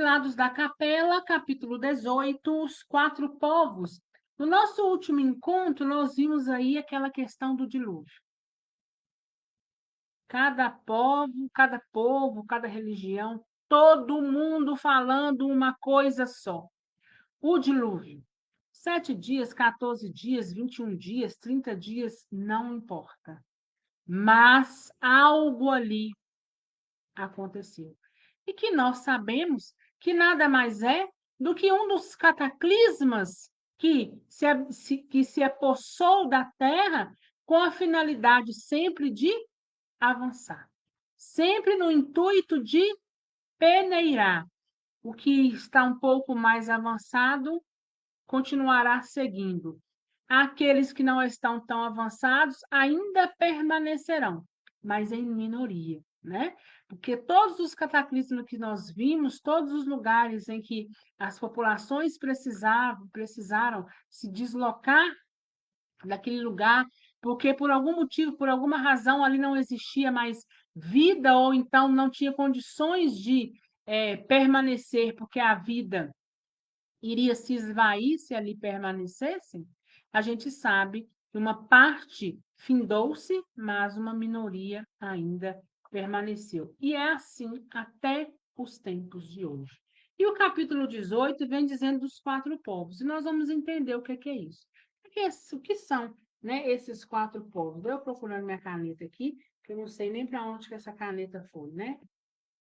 Exilados da Capela, capítulo 18, os quatro povos. No nosso último encontro, nós vimos aí aquela questão do dilúvio. Cada povo, cada religião, todo mundo falando uma coisa só. O dilúvio. 7 dias, 14 dias, 21 dias, 30 dias, não importa. Mas algo ali aconteceu. E que nós sabemos que nada mais é do que um dos cataclismas que se apossou da Terra com a finalidade sempre de avançar, sempre no intuito de peneirar. O que está um pouco mais avançado continuará seguindo. Aqueles que não estão tão avançados ainda permanecerão, mas em minoria, né? Porque todos os cataclismos que nós vimos, todos os lugares em que as populações precisaram se deslocar daquele lugar, porque por algum motivo, por alguma razão, ali não existia mais vida, ou então não tinha condições de permanecer, porque a vida iria se esvair se ali permanecessem, a gente sabe que uma parte findou-se, mas uma minoria ainda permaneceu. E é assim até os tempos de hoje. E o capítulo 18 vem dizendo dos quatro povos, e nós vamos entender o que é isso. O que são, né, esses quatro povos? Eu procurando minha caneta aqui, que eu não sei nem para onde que essa caneta foi, né?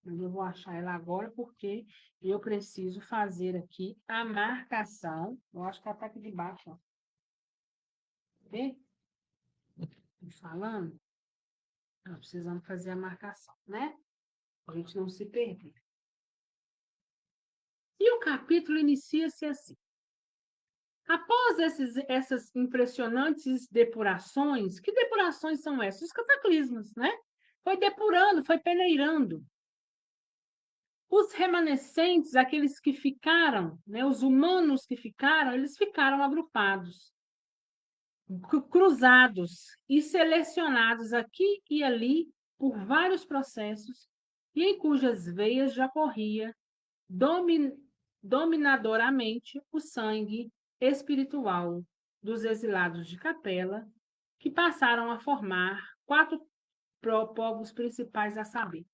Mas eu vou achar ela agora porque eu preciso fazer aqui a marcação. Eu acho que ela está aqui debaixo, ó. Vê? Tô falando? Nós precisamos fazer a marcação, né? Para a gente não se perder. E o capítulo inicia-se assim. Após essas impressionantes depurações, que depurações são essas? Os cataclismos, né? Foi depurando, foi peneirando. Os remanescentes, aqueles que ficaram, né, os humanos que ficaram, eles ficaram agrupados, cruzados e selecionados aqui e ali por vários processos e em cujas veias já corria dominadoramente o sangue espiritual dos exilados de Capela, que passaram a formar quatro povos principais a saber.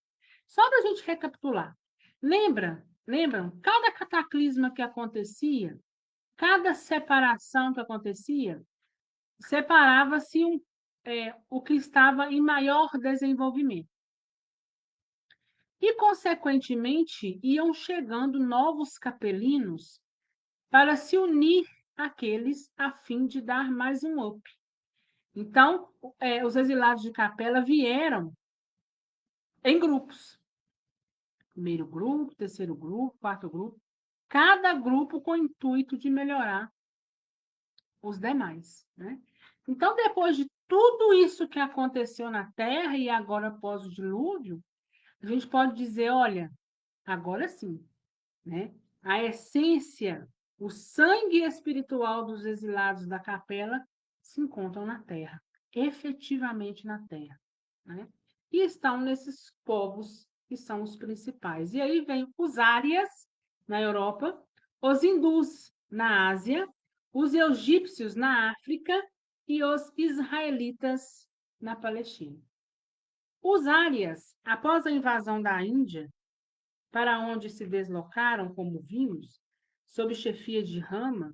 Só para a gente recapitular. Lembram? Cada cataclisma que acontecia, cada separação que acontecia, separava-se o que estava em maior desenvolvimento. E, consequentemente, iam chegando novos capelinos para se unir àqueles a fim de dar mais um up. Então, os exilados de Capela vieram em grupos. Primeiro grupo, terceiro grupo, quarto grupo. Cada grupo com o intuito de melhorar os demais, né? Então, depois de tudo isso que aconteceu na Terra e agora após o dilúvio, a gente pode dizer, olha, agora sim, né? A essência, o sangue espiritual dos exilados da capela se encontram na Terra, efetivamente na Terra, né? E estão nesses povos que são os principais. E aí vem os árias na Europa, os hindus na Ásia, os egípcios na África e os israelitas na Palestina. Os árias, após a invasão da Índia, para onde se deslocaram, como vimos, sob chefia de Rama,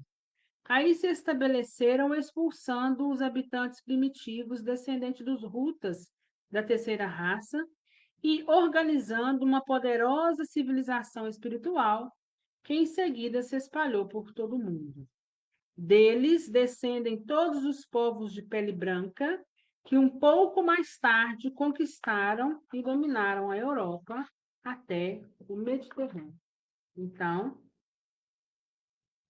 aí se estabeleceram expulsando os habitantes primitivos descendentes dos Hutas da terceira raça e organizando uma poderosa civilização espiritual que em seguida se espalhou por todo o mundo. Deles descendem todos os povos de pele branca que um pouco mais tarde conquistaram e dominaram a Europa até o Mediterrâneo. Então,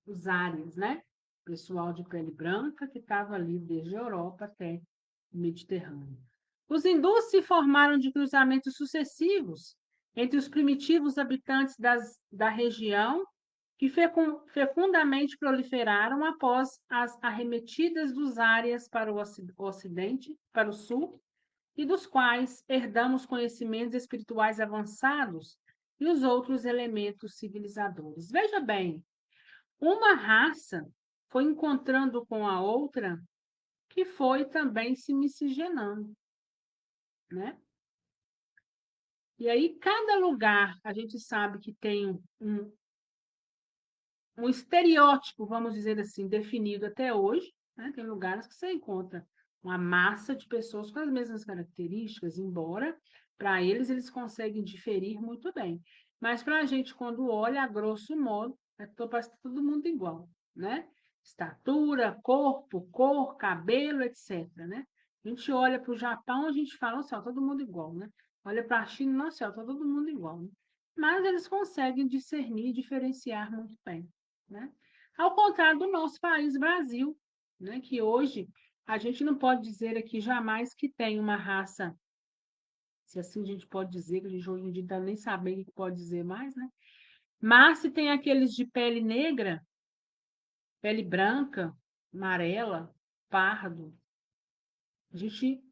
os árias, né? Pessoal de pele branca que estava ali desde a Europa até o Mediterrâneo. Os hindus se formaram de cruzamentos sucessivos entre os primitivos habitantes da região que fecundamente proliferaram após as arremetidas dos árias para o ocidente, para o sul, e dos quais herdamos conhecimentos espirituais avançados e os outros elementos civilizadores. Veja bem, uma raça foi encontrando com a outra que foi também se miscigenando, né? E aí, cada lugar, a gente sabe que tem um estereótipo, vamos dizer assim, definido até hoje, né? Tem lugares que você encontra uma massa de pessoas com as mesmas características, embora para eles conseguem diferir muito bem. Mas para a gente, quando olha, a grosso modo, parece que tá todo mundo igual, né? Estatura, corpo, cor, cabelo, etc, né? A gente olha para o Japão, a gente fala, nossa, todo mundo igual, né? Olha para a China, nossa, tá todo mundo igual, né? Mas eles conseguem discernir e diferenciar muito bem, né? Ao contrário do nosso país, Brasil, né? Que hoje a gente não pode dizer aqui jamais que tem uma raça, se assim a gente pode dizer, que a gente hoje em dia não está nem sabendo o que pode dizer mais, né? Mas se tem aqueles de pele negra, pele branca, amarela, pardo, a gente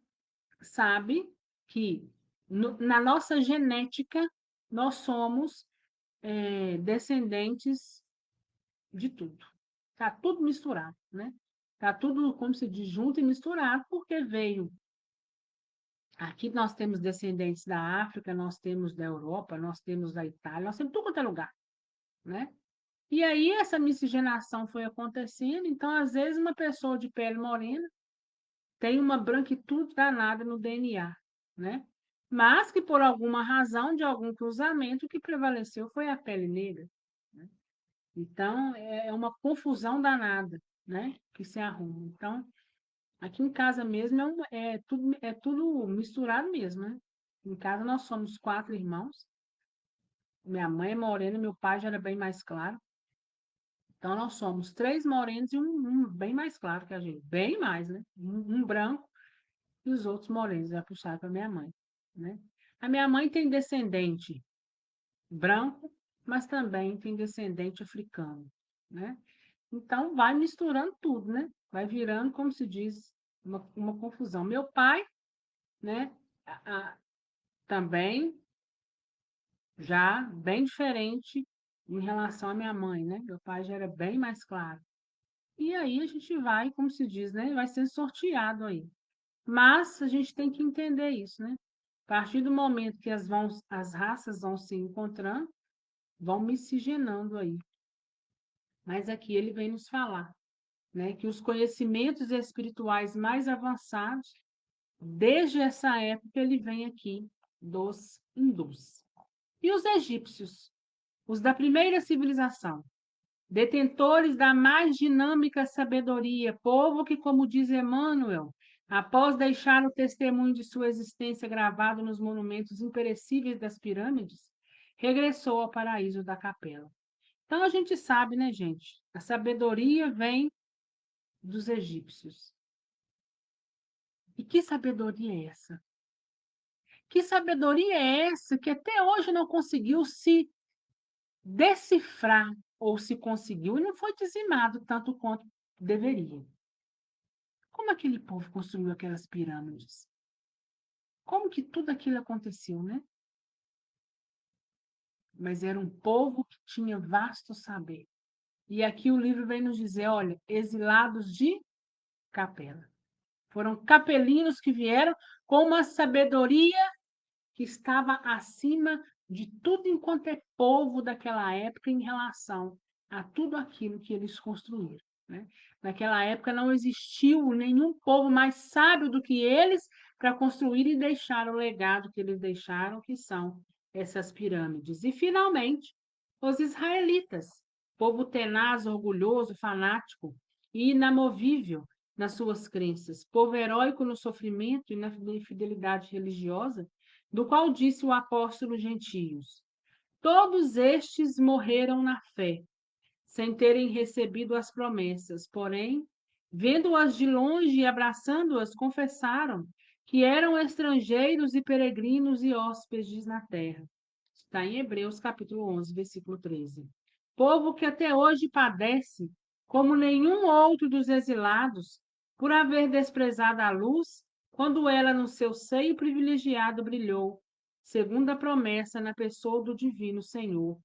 sabe que na nossa genética nós somos descendentes de tudo. Está tudo misturado, né? Está tudo, como se diz, junto e misturado, porque veio. Aqui nós temos descendentes da África, nós temos da Europa, nós temos da Itália, nós temos tudo quanto é lugar, né? E aí essa miscigenação foi acontecendo, então às vezes uma pessoa de pele morena tem uma branquitude danada no DNA, né? Mas que por alguma razão, de algum cruzamento, o que prevaleceu foi a pele negra, né? Então, é uma confusão danada, né? Que se arruma. Então, aqui em casa mesmo é tudo misturado mesmo, né? Em casa nós somos 4 irmãos. Minha mãe é morena, meu pai já era bem mais claro. Então, nós somos 3 morenos e um bem mais claro que a gente. Bem mais, né? Um branco e os outros morenos, já puxaram para minha mãe, né? A minha mãe tem descendente branco, mas também tem descendente africano, né? Então, vai misturando tudo, né? Vai virando, como se diz, uma confusão. Meu pai, né, também já bem diferente em relação à minha mãe, né? Meu pai já era bem mais claro. E aí a gente vai, como se diz, né? Vai sendo sorteado aí. Mas a gente tem que entender isso, né? A partir do momento que as raças vão se encontrando, vão miscigenando aí. Mas aqui ele vem nos falar, né, que os conhecimentos espirituais mais avançados, desde essa época, ele vem aqui dos hindus. E os egípcios, os da primeira civilização, detentores da mais dinâmica sabedoria, povo que, como diz Emmanuel, após deixar o testemunho de sua existência gravado nos monumentos imperecíveis das pirâmides, regressou ao paraíso da capela. Então a gente sabe, né, gente? A sabedoria vem dos egípcios. E que sabedoria é essa? Que sabedoria é essa que até hoje não conseguiu se decifrar ou se conseguiu e não foi dizimado tanto quanto deveria? Como aquele povo construiu aquelas pirâmides? Como que tudo aquilo aconteceu, né? Mas era um povo que tinha vasto saber. E aqui o livro vem nos dizer, olha, exilados de capela. Foram capelinos que vieram com uma sabedoria que estava acima de tudo enquanto é povo daquela época em relação a tudo aquilo que eles construíram, né? Naquela época não existiu nenhum povo mais sábio do que eles para construir e deixar o legado que eles deixaram, que são essas pirâmides. E, finalmente, os israelitas, povo tenaz, orgulhoso, fanático e inamovível nas suas crenças, povo heróico no sofrimento e na fidelidade religiosa, do qual disse o apóstolo gentios: todos estes morreram na fé, sem terem recebido as promessas, porém, vendo-as de longe e abraçando-as, confessaram que eram estrangeiros e peregrinos e hóspedes na terra. Está em Hebreus capítulo 11, versículo 13. Povo que até hoje padece, como nenhum outro dos exilados, por haver desprezado a luz, quando ela no seu seio privilegiado brilhou, segundo a promessa na pessoa do divino Senhor,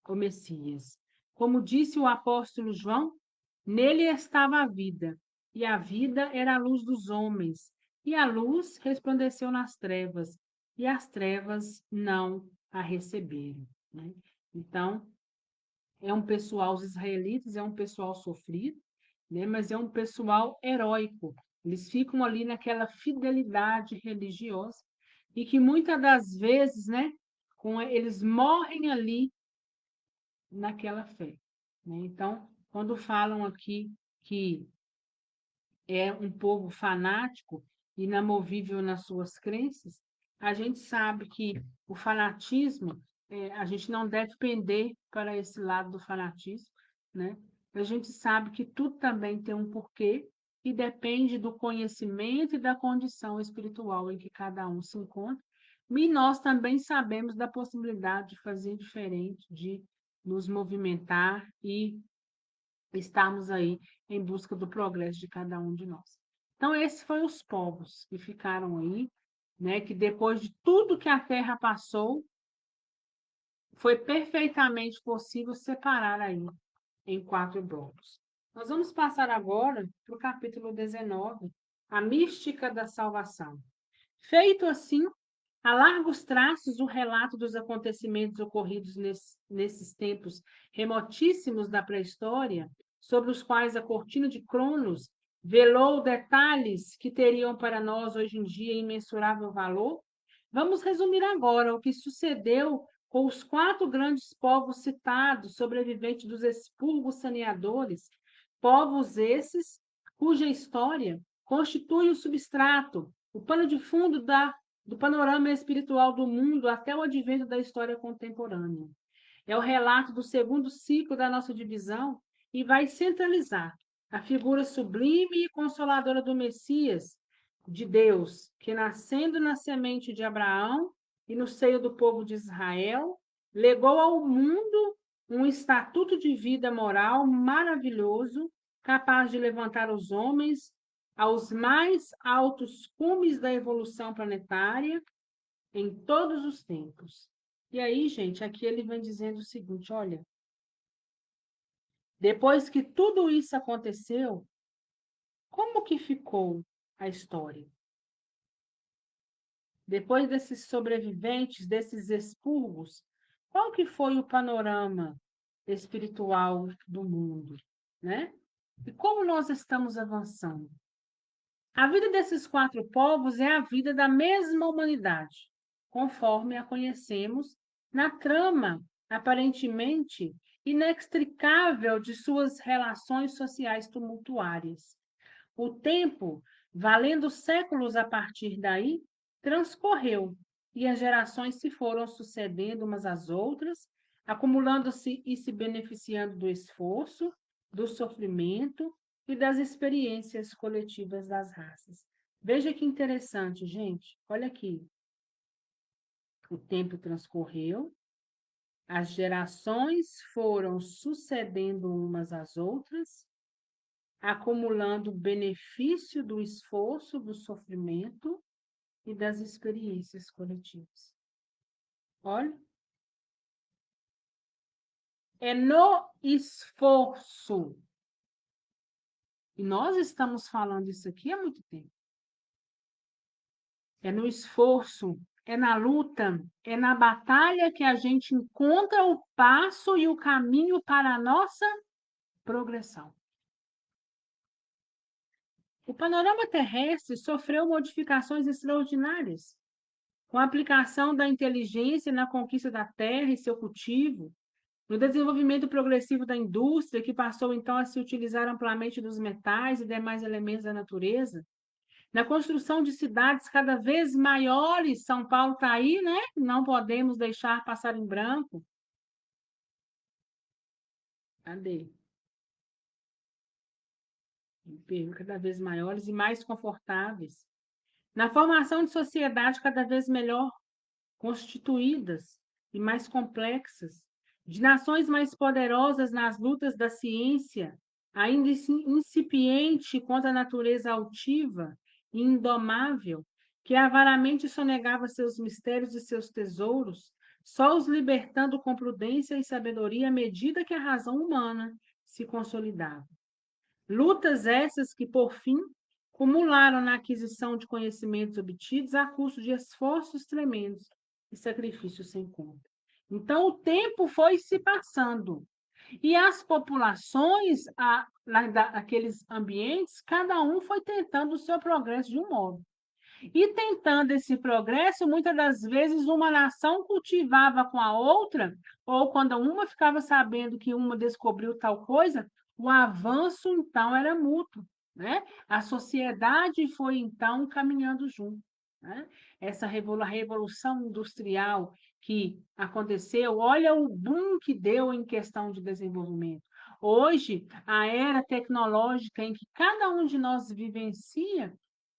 o Messias. Como disse o apóstolo João, nele estava a vida, e a vida era a luz dos homens, e a luz resplandeceu nas trevas, e as trevas não a receberam, né? Então, é um pessoal, os israelitas, é um pessoal sofrido, né? Mas é um pessoal heróico. Eles ficam ali naquela fidelidade religiosa e que muitas das vezes, né, eles morrem ali naquela fé, né? Então, quando falam aqui que é um povo fanático, inamovível nas suas crenças, a gente sabe que o fanatismo, a gente não deve pender para esse lado do fanatismo, né? A gente sabe que tudo também tem um porquê e depende do conhecimento e da condição espiritual em que cada um se encontra. E nós também sabemos da possibilidade de fazer diferente, de nos movimentar e estarmos aí em busca do progresso de cada um de nós. Então, esses foram os povos que ficaram aí, né, que depois de tudo que a terra passou, foi perfeitamente possível separar aí em 4 blocos. Nós vamos passar agora para o capítulo 19, a mística da salvação. Feito assim, a largos traços, o relato dos acontecimentos ocorridos nesses tempos remotíssimos da pré-história, sobre os quais a cortina de Cronos velou detalhes que teriam para nós hoje em dia imensurável valor, vamos resumir agora o que sucedeu com os 4 grandes povos citados, sobreviventes dos expurgos saneadores, povos esses cuja história constitui o substrato, o pano de fundo do panorama espiritual do mundo até o advento da história contemporânea. É o relato do segundo ciclo da nossa divisão e vai centralizar a figura sublime e consoladora do Messias, de Deus, que nascendo na semente de Abraão e no seio do povo de Israel, legou ao mundo um estatuto de vida moral maravilhoso, capaz de levantar os homens aos mais altos cumes da evolução planetária em todos os tempos. E aí, gente, aqui ele vem dizendo o seguinte, olha, depois que tudo isso aconteceu, como que ficou a história? Depois desses sobreviventes, desses expurgos, qual que foi o panorama espiritual do mundo, né? E como nós estamos avançando? A vida desses 4 povos é a vida da mesma humanidade, conforme a conhecemos na trama aparentemente inextricável de suas relações sociais tumultuárias. O tempo, valendo séculos a partir daí, transcorreu e as gerações se foram sucedendo umas às outras, acumulando-se e se beneficiando do esforço, do sofrimento e das experiências coletivas das raças. Veja que interessante, gente. Olha aqui. O tempo transcorreu, as gerações foram sucedendo umas às outras, acumulando o benefício do esforço, do sofrimento e das experiências coletivas. Olha, é no esforço. E nós estamos falando isso aqui há muito tempo. É no esforço, é na luta, é na batalha que a gente encontra o passo e o caminho para a nossa progressão. O panorama terrestre sofreu modificações extraordinárias, com a aplicação da inteligência na conquista da terra e seu cultivo, no desenvolvimento progressivo da indústria, que passou então a se utilizar amplamente dos metais e demais elementos da natureza, na construção de cidades cada vez maiores. São Paulo está aí, né? Não podemos deixar passar em branco. Cadê? Cada vez maiores e mais confortáveis. Na formação de sociedades cada vez melhor constituídas e mais complexas, de nações mais poderosas nas lutas da ciência, ainda incipiente contra a natureza altiva e indomável, que avaramente sonegava seus mistérios e seus tesouros, só os libertando com prudência e sabedoria à medida que a razão humana se consolidava. Lutas essas que, por fim, cumularam na aquisição de conhecimentos obtidos a custo de esforços tremendos e sacrifícios sem conta. Então, o tempo foi se passando. E as populações, naqueles ambientes, cada um foi tentando o seu progresso de um modo. E tentando esse progresso, muitas das vezes uma nação cultivava com a outra, ou quando uma ficava sabendo que uma descobriu tal coisa, o avanço então era mútuo, né? A sociedade foi então caminhando junto, né? Essa revolução industrial que aconteceu, olha o boom que deu em questão de desenvolvimento. Hoje, a era tecnológica em que cada um de nós vivencia,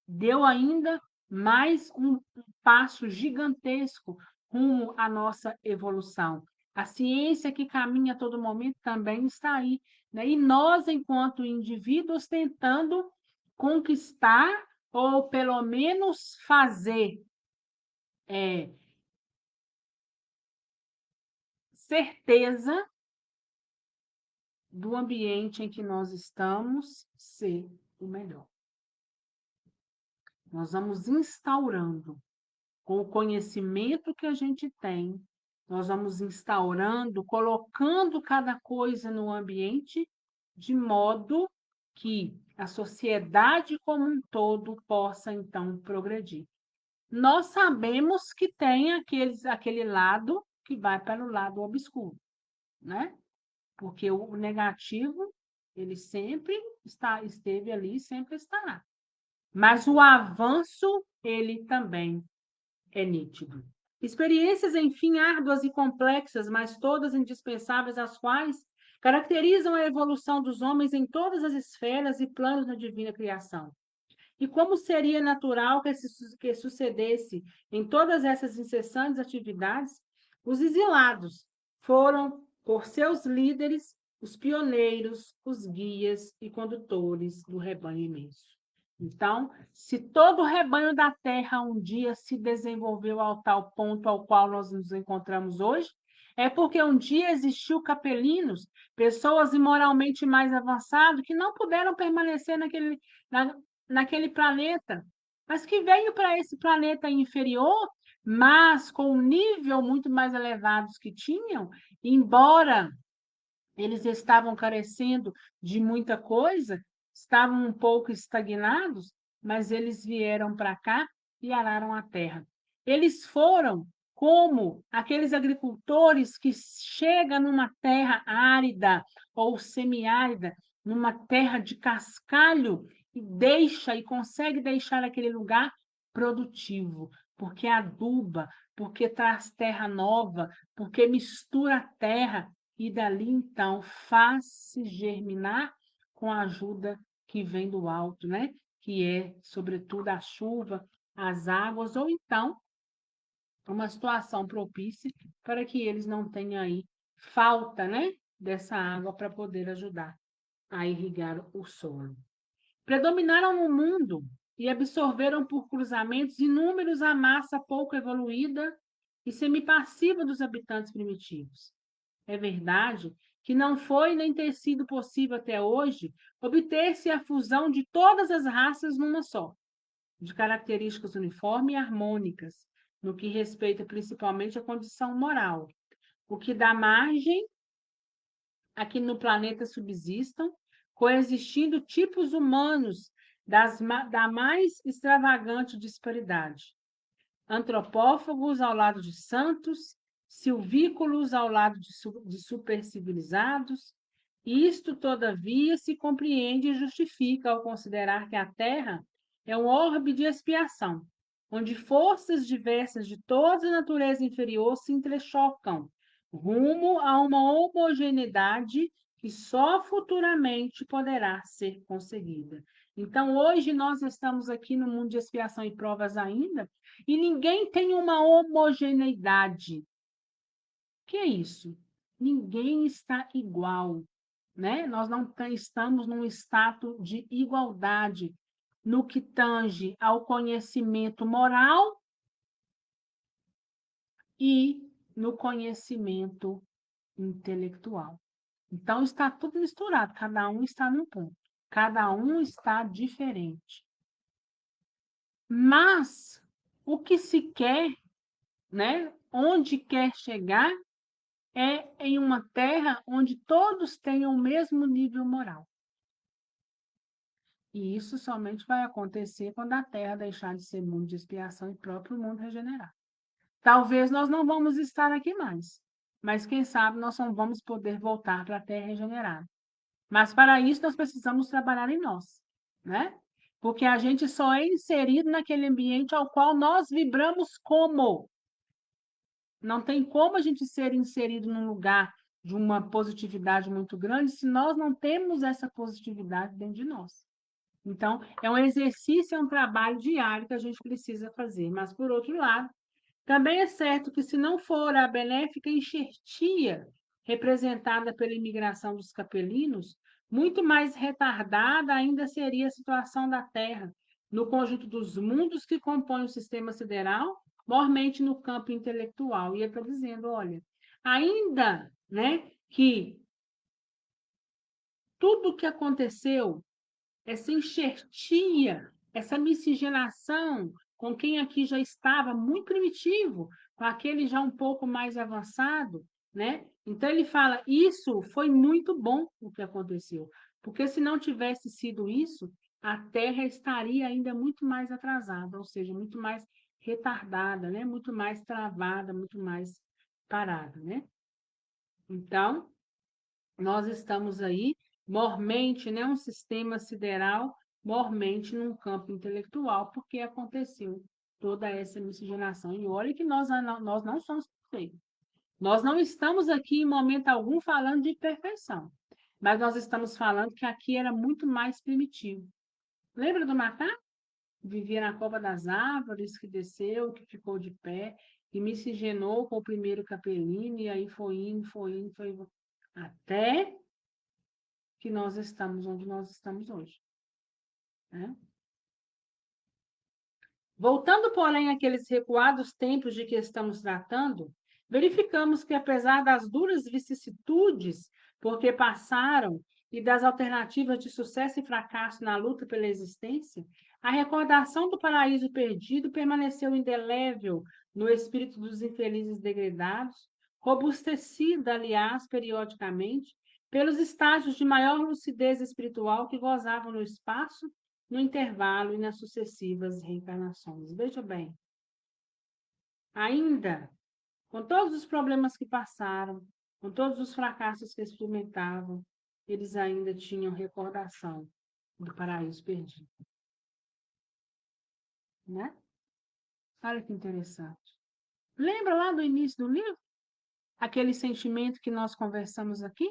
deu ainda mais um passo gigantesco rumo à nossa evolução. A ciência que caminha a todo momento também está aí, né? E nós, enquanto indivíduos, tentando conquistar ou pelo menos fazer certeza do ambiente em que nós estamos ser o melhor. Nós vamos instaurando com o conhecimento que a gente tem, nós vamos instaurando, colocando cada coisa no ambiente de modo que a sociedade como um todo possa, então, progredir. Nós sabemos que tem aquele lado que vai para o lado obscuro, né? Porque o negativo, ele sempre esteve ali, sempre estará. Mas o avanço, ele também é nítido. Experiências, enfim, árduas e complexas, mas todas indispensáveis, as quais caracterizam a evolução dos homens em todas as esferas e planos da divina criação. E como seria natural que sucedesse em todas essas incessantes atividades, os exilados foram, por seus líderes, os pioneiros, os guias e condutores do rebanho imenso. Então, se todo o rebanho da terra um dia se desenvolveu ao tal ponto ao qual nós nos encontramos hoje, é porque um dia existiu capelinos, pessoas imoralmente mais avançadas, que não puderam permanecer naquele planeta, mas que veio para esse planeta inferior, mas com um nível muito mais elevado que tinham, embora eles estavam carecendo de muita coisa, estavam um pouco estagnados, mas eles vieram para cá e araram a terra. Eles foram como aqueles agricultores que chegam numa terra árida ou semiárida, numa terra de cascalho, e consegue deixar aquele lugar produtivo, porque aduba, porque traz terra nova, porque mistura a terra e dali então faz-se germinar com a ajuda que vem do alto, né? Que é, sobretudo, a chuva, as águas, ou então uma situação propícia para que eles não tenham aí falta, né? Dessa água para poder ajudar a irrigar o solo. Predominaram no mundo e absorveram por cruzamentos inúmeros a massa pouco evoluída e semipassiva dos habitantes primitivos. É verdade que não foi nem ter sido possível até hoje obter-se a fusão de todas as raças numa só, de características uniformes e harmônicas, no que respeita principalmente à condição moral, o que dá margem a que no planeta subsistam, coexistindo tipos humanos da mais extravagante disparidade. Antropófagos ao lado de santos, silvícolas ao lado de supercivilizados. Isto, todavia, se compreende e justifica ao considerar que a Terra é um orbe de expiação, onde forças diversas de toda a natureza inferior se entrechocam, rumo a uma homogeneidade que só futuramente poderá ser conseguida. Então, hoje nós estamos aqui no mundo de expiação e provas ainda, e ninguém tem uma homogeneidade. O que é isso? Ninguém está igual, né? Nós não estamos num status de igualdade. no que tange ao conhecimento moral e no conhecimento intelectual. Então, está tudo misturado, cada um está num ponto, cada um está diferente. Mas o que se quer, né, onde quer chegar, é em uma terra onde todos tenham o mesmo nível moral. E isso somente vai acontecer quando a terra deixar de ser mundo de expiação e próprio mundo regenerar. Talvez nós não vamos estar aqui mais, mas quem sabe nós não vamos poder voltar para a terra regenerada. Mas para isso nós precisamos trabalhar em nós, né? Porque a gente só é inserido naquele ambiente ao qual nós vibramos como. Não tem como a gente ser inserido num lugar de uma positividade muito grande se nós não temos essa positividade dentro de nós. Então, é um exercício, é um trabalho diário que a gente precisa fazer. Mas, por outro lado, também é certo que, se não for a benéfica enxertia representada pela imigração dos capelinos, muito mais retardada ainda seria a situação da Terra, no conjunto dos mundos que compõem o sistema sideral, mormente no campo intelectual. E ele está dizendo, olha, ainda, né, que tudo o que aconteceu, essa enxertia, essa miscigenação com quem aqui já estava muito primitivo, com aquele já um pouco mais avançado, né? Então ele fala, isso foi muito bom o que aconteceu, porque se não tivesse sido isso, a Terra estaria ainda muito mais atrasada, ou seja, muito mais retardada, né? Muito mais travada, muito mais parada, né? Então, nós estamos aí, mormente, né, um sistema sideral, mormente num campo intelectual, porque aconteceu toda essa miscigenação. E olha que nós não somos perfeitos. Nós não estamos aqui, em momento algum, falando de perfeição, mas nós estamos falando que aqui era muito mais primitivo. Lembra do macaco? Vivia na copa das árvores, que desceu, que ficou de pé, e miscigenou com o primeiro capelino, e aí foi indo, foi indo, foi indo, até que nós estamos onde nós estamos hoje, né? Voltando, porém, àqueles recuados tempos de que estamos tratando, verificamos que, apesar das duras vicissitudes por que passaram e das alternativas de sucesso e fracasso na luta pela existência, a recordação do paraíso perdido permaneceu indelével no espírito dos infelizes degredados, robustecida, aliás, periodicamente, pelos estágios de maior lucidez espiritual que gozavam no espaço, no intervalo e nas sucessivas reencarnações. Veja bem, ainda, com todos os problemas que passaram, com todos os fracassos que experimentavam, eles ainda tinham recordação do paraíso perdido, né? Olha que interessante. Lembra lá do início do livro? Aquele sentimento que nós conversamos aqui?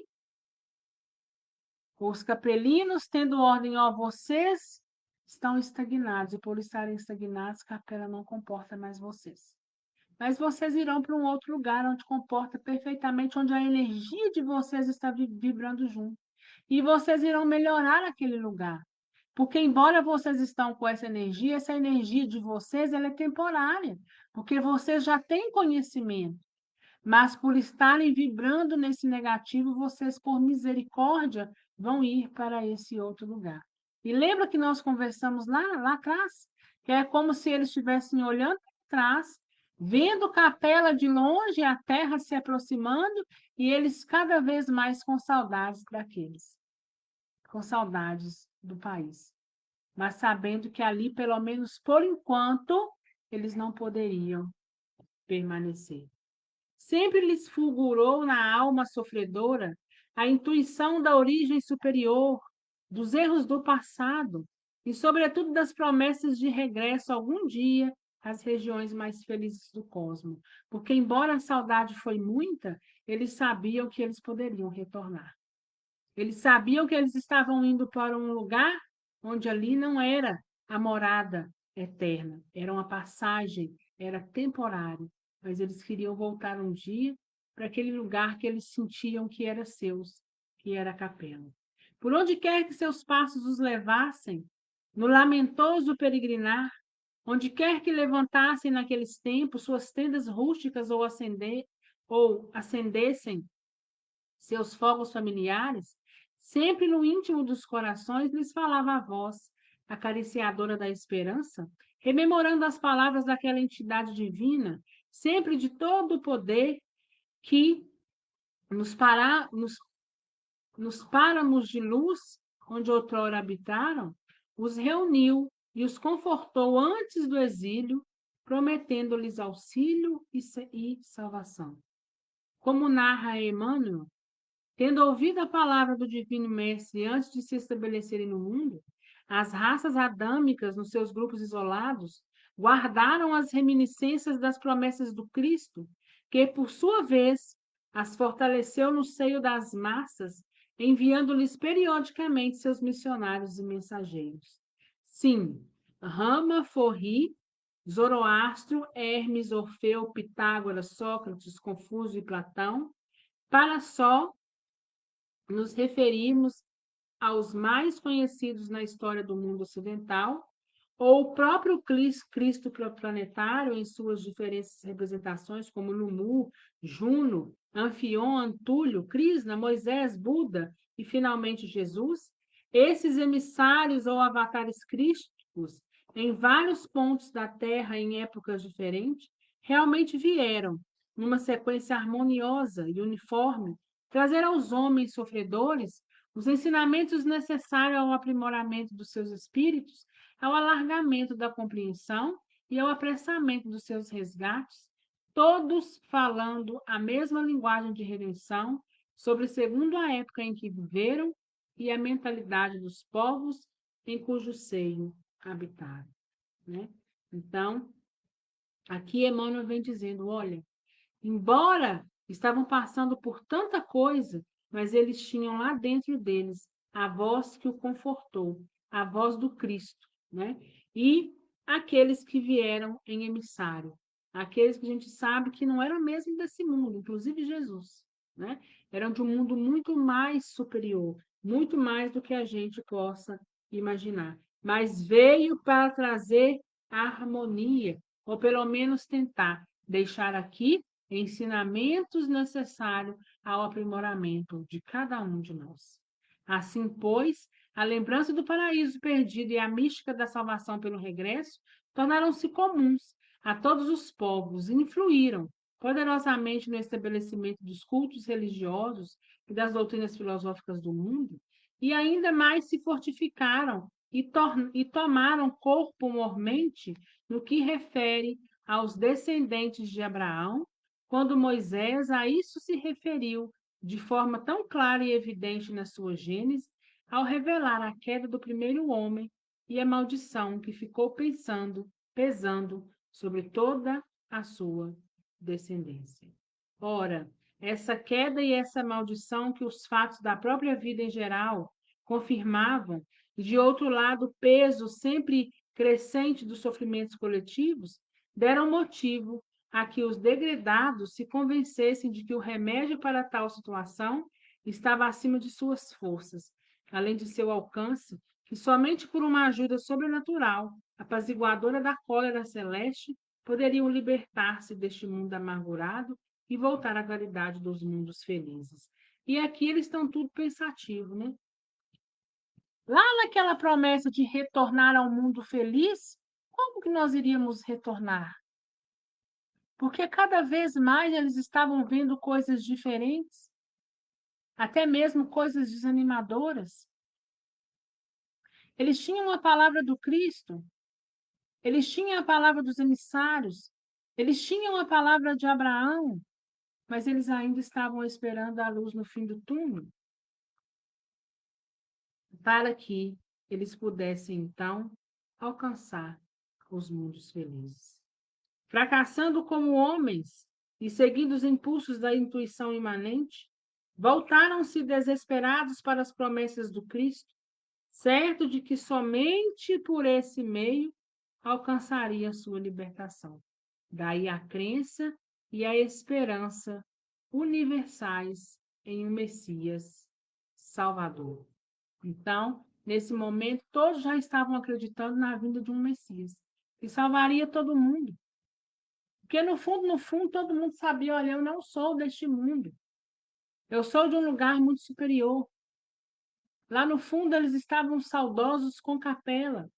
Os capelinos, tendo ordem, ó, vocês estão estagnados, e por estarem estagnados, Capela não comporta mais vocês. Mas vocês irão para um outro lugar onde comporta perfeitamente, onde a energia de vocês está vibrando junto. E vocês irão melhorar aquele lugar. Porque, embora vocês estão com essa energia de vocês, ela é temporária. Porque vocês já têm conhecimento. Mas, por estarem vibrando nesse negativo, vocês, por misericórdia, vão ir para esse outro lugar. E lembra que nós conversamos lá atrás? Que é como se eles estivessem olhando para trás, vendo Capela de longe, a terra se aproximando, e eles cada vez mais com saudades daqueles, com saudades do país. Mas sabendo que ali, pelo menos por enquanto, eles não poderiam permanecer. Sempre lhes fulgurou na alma sofredora a intuição da origem superior, dos erros do passado e, sobretudo, das promessas de regresso algum dia às regiões mais felizes do cosmos. Porque, embora a saudade foi muita, eles sabiam que eles poderiam retornar. Eles sabiam que eles estavam indo para um lugar onde ali não era a morada eterna, era uma passagem, era temporário, mas eles queriam voltar um dia para aquele lugar que eles sentiam que era seus, que era a capela. Por onde quer que seus passos os levassem, no lamentoso peregrinar, onde quer que levantassem naqueles tempos suas tendas rústicas ou acendessem seus fogos familiares, sempre no íntimo dos corações lhes falava a voz, acariciadora da esperança, rememorando as palavras daquela entidade divina, sempre de todo o poder, que nos páramos de luz, onde outrora habitaram, os reuniu e os confortou antes do exílio, prometendo-lhes auxílio e salvação. Como narra Emmanuel, tendo ouvido a palavra do Divino Mestre antes de se estabelecerem no mundo, as raças adâmicas, nos seus grupos isolados, guardaram as reminiscências das promessas do Cristo, que, por sua vez, as fortaleceu no seio das massas, enviando-lhes periodicamente seus missionários e mensageiros. Sim, Rama, Forri, Zoroastro, Hermes, Orfeu, Pitágoras, Sócrates, Confúcio e Platão, para só nos referirmos aos mais conhecidos na história do mundo ocidental, ou o próprio Cristo planetário em suas diferentes representações, como Numu, Juno, Anfion, Antúlio, Krishna, Moisés, Buda e, finalmente, Jesus, esses emissários ou avatares crísticos, em vários pontos da Terra em épocas diferentes, realmente vieram, numa sequência harmoniosa e uniforme, trazer aos homens sofredores os ensinamentos necessários ao aprimoramento dos seus espíritos, ao alargamento da compreensão e ao apressamento dos seus resgates, todos falando a mesma linguagem de redenção, sobre segundo a época em que viveram e a mentalidade dos povos em cujo seio habitaram. Né? Então, aqui Emmanuel vem dizendo, olha, embora estavam passando por tanta coisa, mas eles tinham lá dentro deles a voz que o confortou, a voz do Cristo, né? E aqueles que vieram em emissário, aqueles que a gente sabe que não eram mesmo desse mundo, inclusive Jesus, né? Eram de um mundo muito mais superior, muito mais do que a gente possa imaginar. Mas veio para trazer harmonia, ou pelo menos tentar deixar aqui ensinamentos necessários ao aprimoramento de cada um de nós. Assim, pois, a lembrança do paraíso perdido e a mística da salvação pelo regresso tornaram-se comuns a todos os povos e influíram poderosamente no estabelecimento dos cultos religiosos e das doutrinas filosóficas do mundo, e ainda mais se fortificaram e tomaram corpo mormente no que refere aos descendentes de Abraão, quando Moisés a isso se referiu de forma tão clara e evidente na sua Gênese, ao revelar a queda do primeiro homem e a maldição que ficou pesando sobre toda a sua descendência. Ora, essa queda e essa maldição que os fatos da própria vida em geral confirmavam, e de outro lado, o peso sempre crescente dos sofrimentos coletivos, deram motivo a que os degredados se convencessem de que o remédio para tal situação estava acima de suas forças, além de seu alcance, que somente por uma ajuda sobrenatural, apaziguadora da cólera celeste, poderiam libertar-se deste mundo amargurado e voltar à claridade dos mundos felizes. E aqui eles estão tudo pensativos, né? Lá naquela promessa de retornar ao mundo feliz, como que nós iríamos retornar? Porque cada vez mais eles estavam vendo coisas diferentes, até mesmo coisas desanimadoras. Eles tinham a palavra do Cristo, eles tinham a palavra dos emissários, eles tinham a palavra de Abraão, mas eles ainda estavam esperando a luz no fim do túnel, para que eles pudessem, então, alcançar os mundos felizes. Fracassando como homens e seguindo os impulsos da intuição imanente, voltaram-se desesperados para as promessas do Cristo, certo de que somente por esse meio alcançaria a sua libertação. Daí a crença e a esperança universais em um Messias Salvador. Então, nesse momento, todos já estavam acreditando na vinda de um Messias, que salvaria todo mundo. Porque no fundo, todo mundo sabia, olha, eu não sou deste mundo. Eu sou de um lugar muito superior. Lá no fundo, eles estavam saudosos com Capela,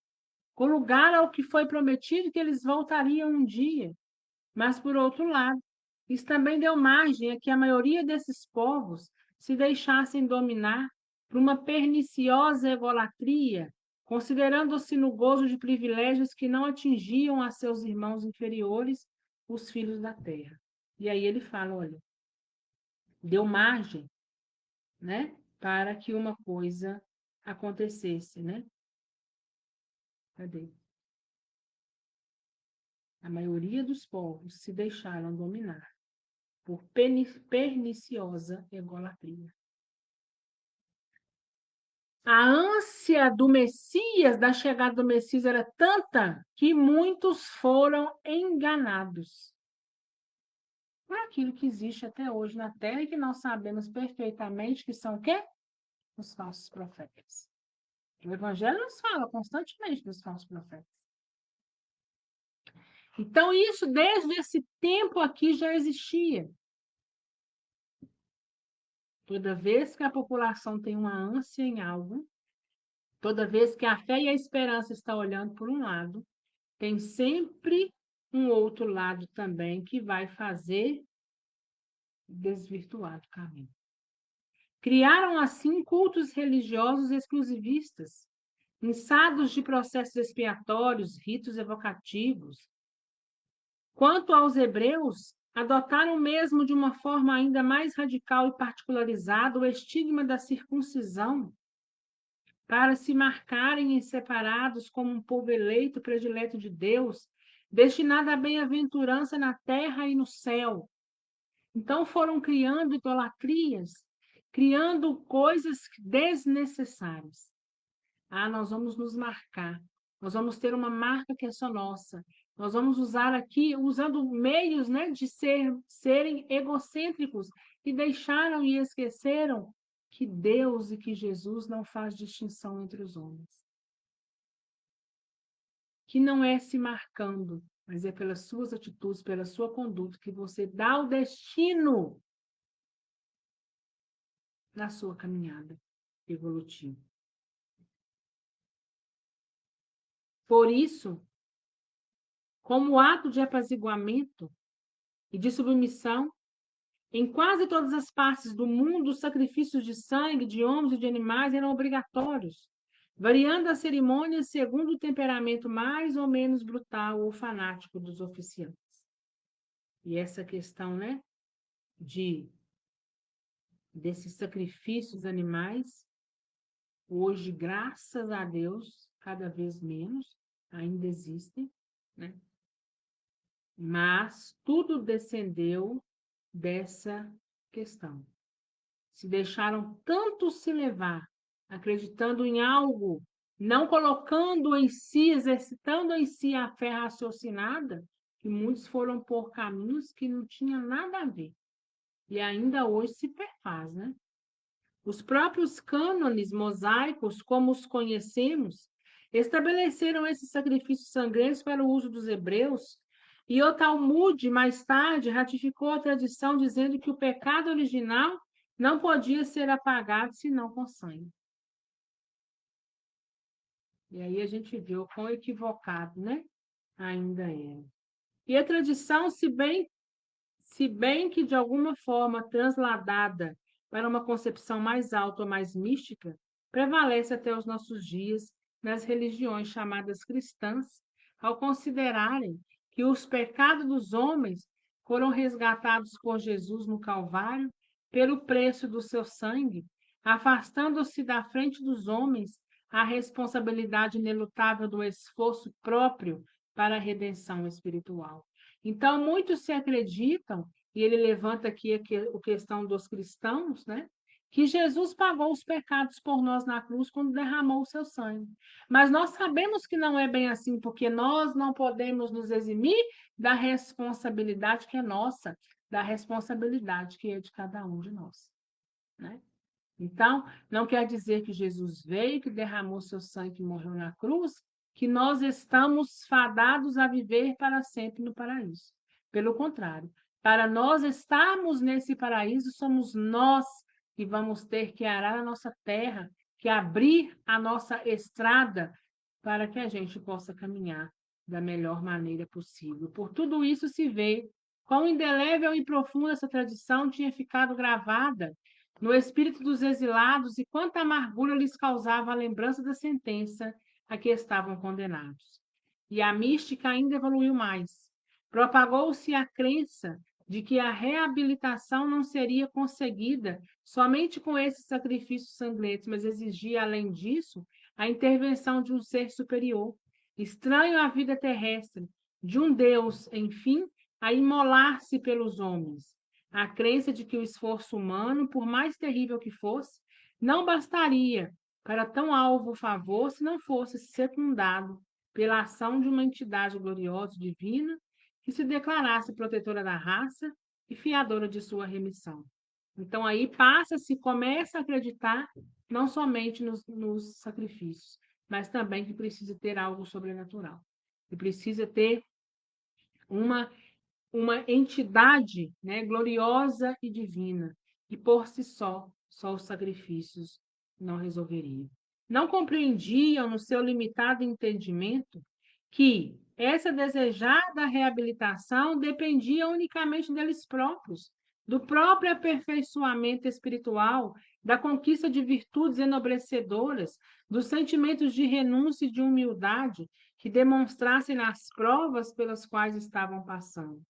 com lugar ao que foi prometido que eles voltariam um dia. Mas, por outro lado, isso também deu margem a que a maioria desses povos se deixassem dominar por uma perniciosa egolatria, considerando-se no gozo de privilégios que não atingiam a seus irmãos inferiores, os filhos da terra. E aí ele fala, olha, deu margem, né, para que uma coisa acontecesse, né? Cadê? A maioria dos povos se deixaram dominar por perniciosa egolatria. A ânsia do Messias, da chegada do Messias, era tanta que muitos foram enganados por aquilo que existe até hoje na Terra e que nós sabemos perfeitamente que são o quê? Os falsos profetas. O Evangelho nos fala constantemente dos falsos profetas. Então, isso desde esse tempo aqui já existia. Toda vez que a população tem uma ânsia em algo, toda vez que a fé e a esperança estão olhando por um lado, tem sempre um outro lado também que vai fazer desvirtuar do caminho. Criaram, assim, cultos religiosos exclusivistas, inçados de processos expiatórios, ritos evocativos. Quanto aos hebreus, adotaram mesmo de uma forma ainda mais radical e particularizada o estigma da circuncisão, para se marcarem em separados como um povo eleito, predileto de Deus, destinado à bem-aventurança na terra e no céu. Então foram criando idolatrias, criando coisas desnecessárias. Ah, nós vamos nos marcar, nós vamos ter uma marca que é só nossa. Nós vamos usar aqui, usando meios, né, de serem egocêntricos, e deixaram e esqueceram que Deus e que Jesus não faz distinção entre os homens. Que não é se marcando, mas é pelas suas atitudes, pela sua conduta, que você dá o destino na sua caminhada evolutiva. Por isso, como ato de apaziguamento e de submissão, em quase todas as partes do mundo, os sacrifícios de sangue de homens e de animais eram obrigatórios, variando as cerimônias segundo o temperamento mais ou menos brutal ou fanático dos oficiantes. E essa questão, né, desses sacrifícios animais, hoje, graças a Deus, cada vez menos, ainda existem, né? Mas tudo descendeu dessa questão. Se deixaram tanto se levar, acreditando em algo, não colocando em si, exercitando em si a fé raciocinada, que muitos foram por caminhos que não tinham nada a ver. E ainda hoje se perfaz, né? Os próprios cânones mosaicos, como os conhecemos, estabeleceram esses sacrifícios sangrentos para o uso dos hebreus, e o Talmud, mais tarde, ratificou a tradição dizendo que o pecado original não podia ser apagado senão com sangue. E aí a gente vê o quão equivocado, né? Ainda é. E a tradição, se bem que de alguma forma transladada para uma concepção mais alta ou mais mística, prevalece até os nossos dias nas religiões chamadas cristãs, ao considerarem que os pecados dos homens foram resgatados por Jesus no Calvário pelo preço do seu sangue, afastando-se da frente dos homens a responsabilidade inelutável do esforço próprio para a redenção espiritual. Então, muitos se acreditam, e ele levanta aqui a questão dos cristãos, né? Que Jesus pagou os pecados por nós na cruz quando derramou o seu sangue. Mas nós sabemos que não é bem assim, porque nós não podemos nos eximir da responsabilidade que é nossa, da responsabilidade que é de cada um de nós, né? Então, não quer dizer que Jesus veio, que derramou seu sangue e morreu na cruz, que nós estamos fadados a viver para sempre no paraíso. Pelo contrário, para nós estarmos nesse paraíso, somos nós que vamos ter que arar a nossa terra, que abrir a nossa estrada para que a gente possa caminhar da melhor maneira possível. Por tudo isso se vê quão indelével e profunda essa tradição tinha ficado gravada no espírito dos exilados e quanta amargura lhes causava a lembrança da sentença a que estavam condenados. E a mística ainda evoluiu mais. Propagou-se a crença de que a reabilitação não seria conseguida somente com esses sacrifícios sangrentos, mas exigia, além disso, a intervenção de um ser superior, estranho à vida terrestre, de um Deus, enfim, a imolar-se pelos homens. A crença de que o esforço humano, por mais terrível que fosse, não bastaria para tão alvo favor se não fosse secundado pela ação de uma entidade gloriosa divina que se declarasse protetora da raça e fiadora de sua remissão. Então aí passa-se, começa a acreditar não somente nos sacrifícios, mas também que precisa ter algo sobrenatural, que precisa ter uma uma entidade, né, gloriosa e divina, e por si só os sacrifícios não resolveriam. Não compreendiam, no seu limitado entendimento, que essa desejada reabilitação dependia unicamente deles próprios, do próprio aperfeiçoamento espiritual, da conquista de virtudes enobrecedoras, dos sentimentos de renúncia e de humildade que demonstrassem nas provas pelas quais estavam passando.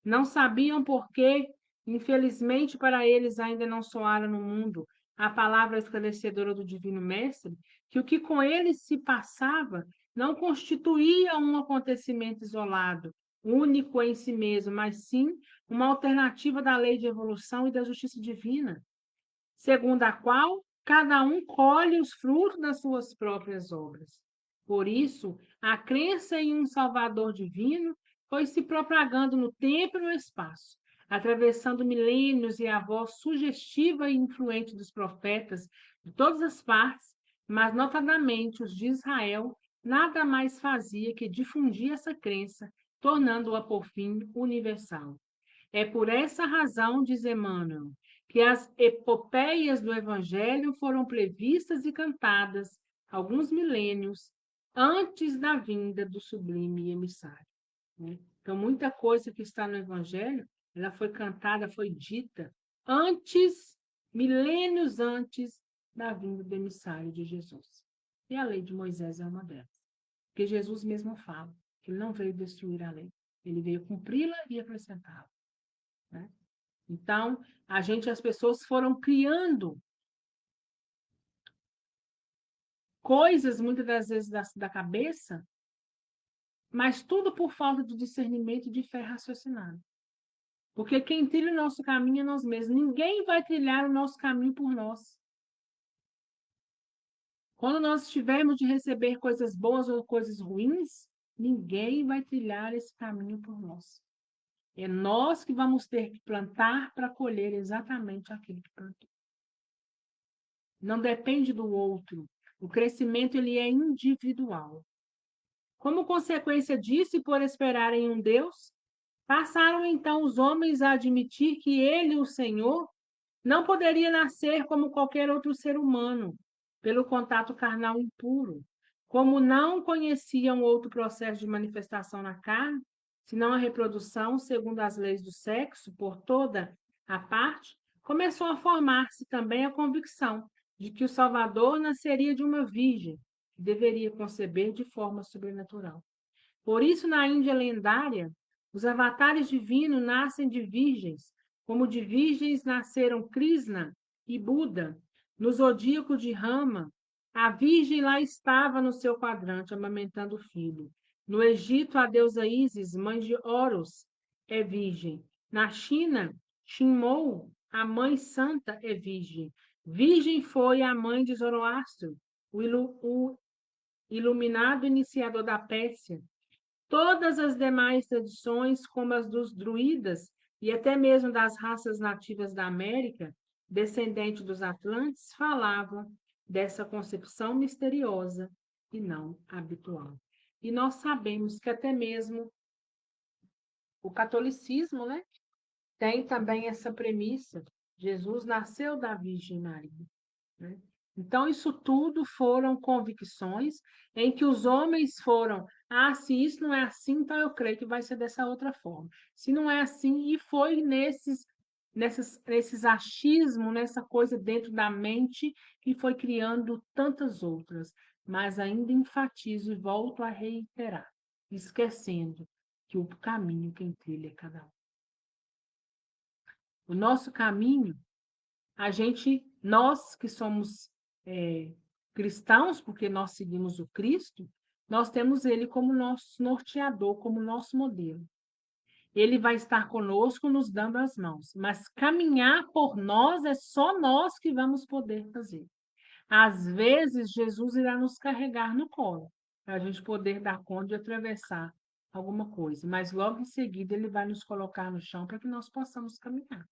Não sabiam por que, infelizmente para eles ainda não soara no mundo a palavra esclarecedora do Divino Mestre, que o que com eles se passava não constituía um acontecimento isolado, único em si mesmo, mas sim uma alternativa da lei de evolução e da justiça divina, segundo a qual cada um colhe os frutos das suas próprias obras. Por isso, a crença em um Salvador divino foi se propagando no tempo e no espaço, atravessando milênios, e a voz sugestiva e influente dos profetas de todas as partes, mas notadamente os de Israel, nada mais fazia que difundir essa crença, tornando-a, por fim, universal. É por essa razão, diz Emmanuel, que as epopeias do Evangelho foram previstas e cantadas alguns milênios antes da vinda do sublime emissário, né? Então, muita coisa que está no Evangelho, ela foi cantada, foi dita antes, milênios antes da vinda do emissário de Jesus. E a lei de Moisés é uma delas. Porque Jesus mesmo fala que ele não veio destruir a lei, ele veio cumpri-la e acrescentá-la, né? Então, as pessoas foram criando coisas, muitas das vezes, da cabeça, mas tudo por falta de discernimento e de fé raciocinada. Porque quem trilha o nosso caminho é nós mesmos. Ninguém vai trilhar o nosso caminho por nós. Quando nós tivermos de receber coisas boas ou coisas ruins, ninguém vai trilhar esse caminho por nós. É nós que vamos ter que plantar para colher exatamente aquilo que plantou. Não depende do outro. O crescimento ele é individual. Como consequência disso, e por esperarem um Deus, passaram então os homens a admitir que ele, o Senhor, não poderia nascer como qualquer outro ser humano, pelo contato carnal impuro. Como não conheciam outro processo de manifestação na carne, senão a reprodução segundo as leis do sexo, por toda a parte, começou a formar-se também a convicção de que o Salvador nasceria de uma virgem, que deveria conceber de forma sobrenatural. Por isso, na Índia lendária, os avatares divinos nascem de virgens, como de virgens nasceram Krishna e Buda. No zodíaco de Rama, a virgem lá estava no seu quadrante, amamentando o filho. No Egito, a deusa Ísis, mãe de Horus, é virgem. Na China, Xinmou, a mãe santa, é virgem. Virgem foi a mãe de Zoroastro, o iluminado iniciador da Pérsia. Todas as demais tradições, como as dos druidas e até mesmo das raças nativas da América, descendente dos Atlantes, falavam dessa concepção misteriosa e não habitual. E nós sabemos que até mesmo o catolicismo, né, tem também essa premissa: Jesus nasceu da Virgem Maria, né? Então, isso tudo foram convicções em que os homens foram, se isso não é assim, então eu creio que vai ser dessa outra forma. Se não é assim, e foi nesses achismos, nessa coisa dentro da mente, que foi criando tantas outras. Mas ainda enfatizo e volto a reiterar, esquecendo que o caminho quem trilha é cada um. O nosso caminho, nós que somos cristãos, porque nós seguimos o Cristo, nós temos ele como nosso norteador, como nosso modelo. Ele vai estar conosco nos dando as mãos, mas caminhar por nós é só nós que vamos poder fazer. Às vezes, Jesus irá nos carregar no colo, para a gente poder dar conta de atravessar alguma coisa, mas logo em seguida ele vai nos colocar no chão para que nós possamos caminhar.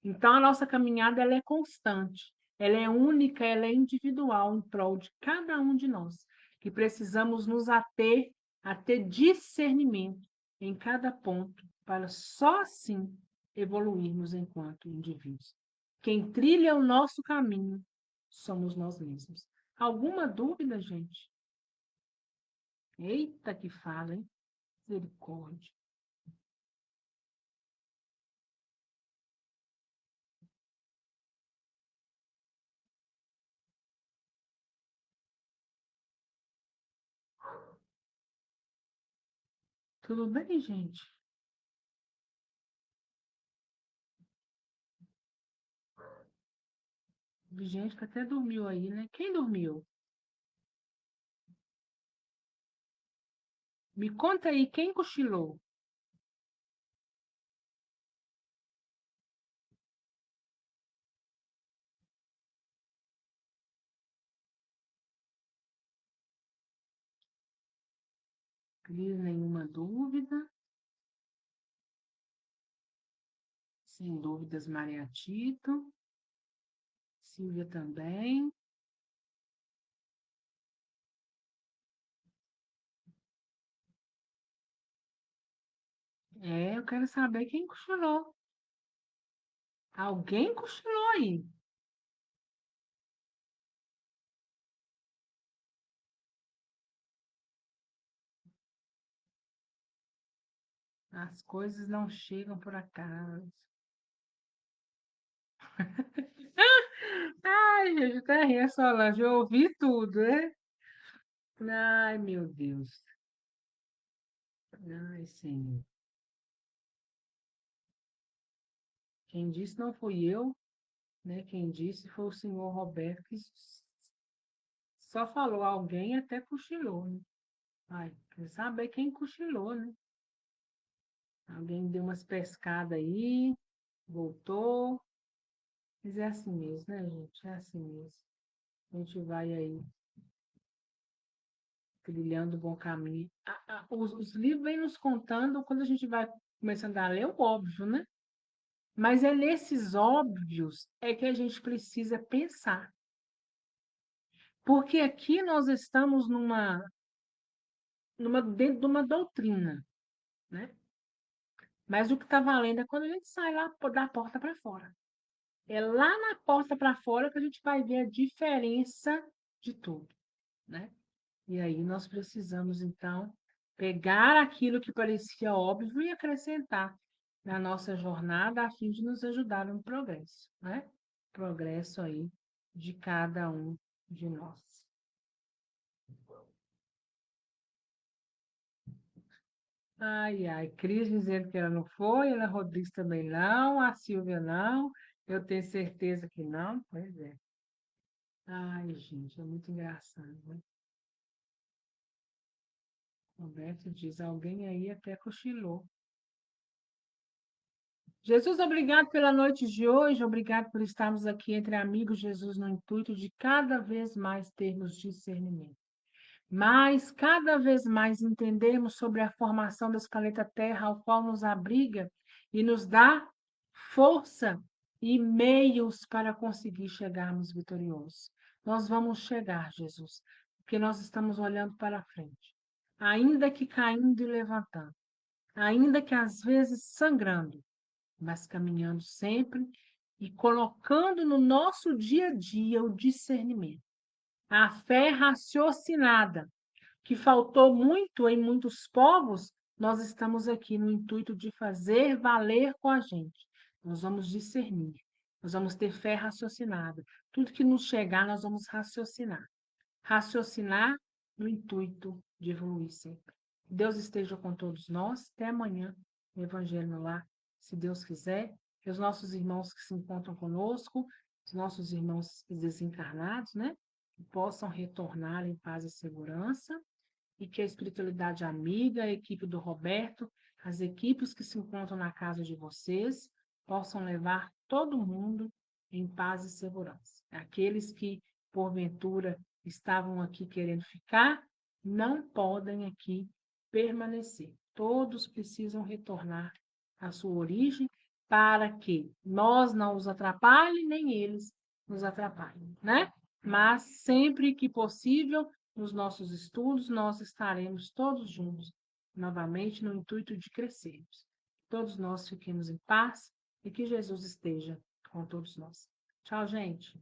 Então, a nossa caminhada ela é constante, ela é única, ela é individual em prol de cada um de nós, que precisamos nos ater a ter discernimento em cada ponto, para só assim evoluirmos enquanto indivíduos. Quem trilha o nosso caminho somos nós mesmos. Alguma dúvida, gente? Eita, que fala, hein? Misericórdia. Tudo bem, gente? Gente que até dormiu aí, né? Quem dormiu? Me conta aí, quem cochilou? Cris, nenhuma dúvida. Sem dúvidas, Maria Tito. Silvia também. Eu quero saber quem cochilou. Alguém cochilou aí. As coisas não chegam por acaso. Ai, gente, até ri, Solange. Eu ouvi tudo, né? Ai, meu Deus. Ai, Senhor. Quem disse não fui eu, né? Quem disse foi o senhor Roberto, que só falou alguém até cochilou, né? Ai, quer saber quem cochilou, né? Alguém deu umas pescadas aí, voltou. Mas é assim mesmo, né, gente? É assim mesmo. A gente vai aí trilhando o bom caminho. Os livros vêm nos contando quando a gente vai começando a ler o óbvio, né? Mas é nesses óbvios é que a gente precisa pensar. Porque aqui nós estamos dentro de uma doutrina, né? Mas o que está valendo é quando a gente sai lá da porta para fora. É lá na porta para fora que a gente vai ver a diferença de tudo, né? E aí nós precisamos, então, pegar aquilo que parecia óbvio e acrescentar na nossa jornada a fim de nos ajudar no progresso, né? Progresso aí de cada um de nós. Ai, ai, Cris dizendo que ela não foi, Ana Rodrigues também não, a Silvia não, eu tenho certeza que não, pois é. Ai, gente, é muito engraçado, né? Roberto diz, alguém aí até cochilou. Jesus, obrigado pela noite de hoje, obrigado por estarmos aqui entre amigos, Jesus, no intuito de cada vez mais termos discernimento. Mas cada vez mais entendermos sobre a formação desse planeta Terra, ao qual nos abriga e nos dá força e meios para conseguir chegarmos vitoriosos. Nós vamos chegar, Jesus, porque nós estamos olhando para frente. Ainda que caindo e levantando, ainda que às vezes sangrando, mas caminhando sempre e colocando no nosso dia a dia o discernimento, a fé raciocinada, que faltou muito em muitos povos, nós estamos aqui no intuito de fazer valer com a gente. Nós vamos discernir, nós vamos ter fé raciocinada. Tudo que nos chegar, nós vamos raciocinar. Raciocinar no intuito de evoluir sempre. Deus esteja com todos nós. Até amanhã, no Evangelho no Lar, se Deus quiser. Que os nossos irmãos que se encontram conosco, os nossos irmãos desencarnados, né? Que possam retornar em paz e segurança e que a espiritualidade amiga, a equipe do Roberto, as equipes que se encontram na casa de vocês, possam levar todo mundo em paz e segurança. Aqueles que, porventura, estavam aqui querendo ficar, não podem aqui permanecer. Todos precisam retornar à sua origem para que nós não os atrapalhem, nem eles nos atrapalhem, né? Mas sempre que possível, nos nossos estudos, nós estaremos todos juntos, novamente, no intuito de crescermos. Todos nós fiquemos em paz e que Jesus esteja com todos nós. Tchau, gente.